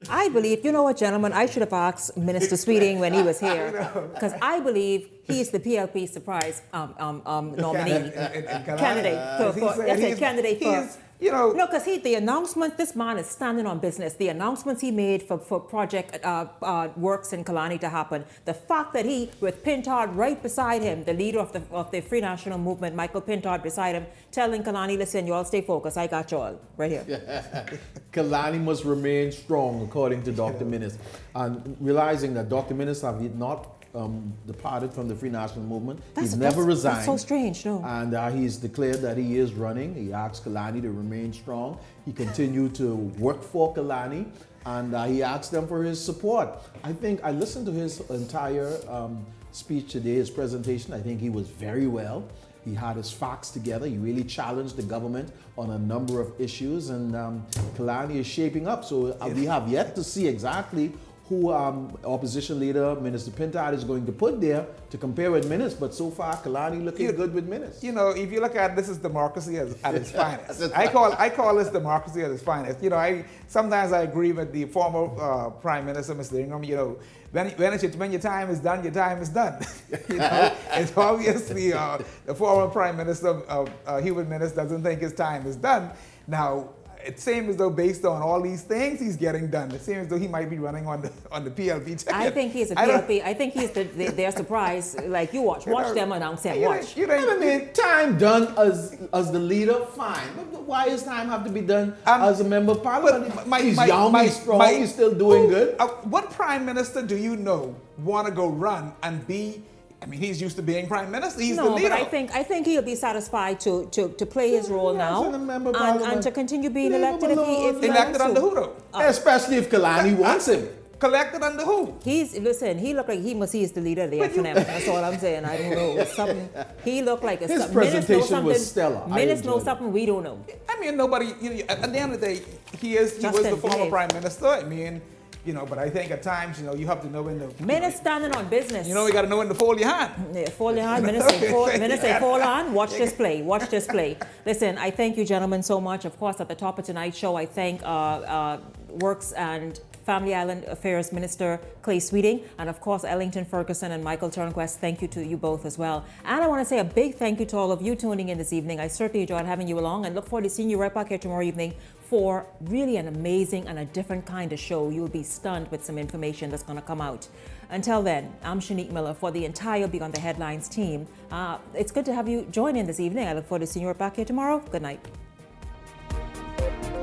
I believe, you know what, gentlemen, I should have asked Minister Sweeting when he was here, because I believe he's the PLP surprise nominee, candidate for You know, no, because the announcement, this man is standing on business. The announcements he made for project works in Kalani to happen. The fact that he, with Pintard right beside him, the leader of the Free National Movement, Michael Pintard beside him, telling Kalani, listen, you all stay focused. I got you all right here. Kalani must remain strong, according to Dr. Minnis. And realizing that Dr. Minnis have not departed from the Free National Movement. He's never resigned. That's so strange, no? And he's declared that he is running. He asked Kalani to remain strong. He continued to work for Kalani, and he asked them for his support. I think I listened to his entire speech today, his presentation. I think he was very well. He had his facts together. He really challenged the government on a number of issues, and Kalani is shaping up. So we have yet to see exactly who opposition leader Minister Pintard is going to put there to compare with Minnis, but so far Kalani looking good with Minnis. You know, if you look at this is democracy at its finest. I call this democracy at its finest. You know, sometimes I agree with the former Prime Minister, Mr. Ingham. You know, when your time is done, your time is done. You know, it's obviously the former Prime Minister, Hubert Minnis, doesn't think his time is done. Now, it seems as though based on all these things he's getting done, it seems as though he might be running on the PLP ticket. I think he's a PLP. I think he's their surprise. Like, you watch them announce him. Watch. I mean, time done as the leader, fine. But why does time have to be done as a member of parliament? He's young, he's strong, he's still doing good. What prime minister do you know want to go run and be? I mean, he's used to being prime minister. He's the leader. But I think he'll be satisfied to play his role now and to continue being elected if he elected under who though? Especially if Kalani wants him. Collected under who? He looked like he's the leader of the FNM. That's all I'm saying. I don't know. Something he looked like his presentation was stellar. Minutes know something we don't know. I mean, nobody. You know, at the end of the day, he was the former prime minister. I mean. You know, but I think at times, you know, you have to know when the... Minnis standing on business. You know, you got to know when to fold your hand. Yeah, fold your hand. Minnis say fold on. Watch this play. Watch this play. Listen, I thank you gentlemen so much. Of course, at the top of tonight's show, I thank Works and Family Island Affairs Minister Clay Sweeting, and of course, Ellington Ferguson and Michael Turnquest. Thank you to you both as well. And I want to say a big thank you to all of you tuning in this evening. I certainly enjoyed having you along and look forward to seeing you right back here tomorrow evening for really an amazing and a different kind of show. You'll be stunned with some information that's going to come out. Until then, I'm Shanique Miller for the entire Beyond the Headlines team. It's good to have you join in this evening. I look forward to seeing you right back here tomorrow. Good night.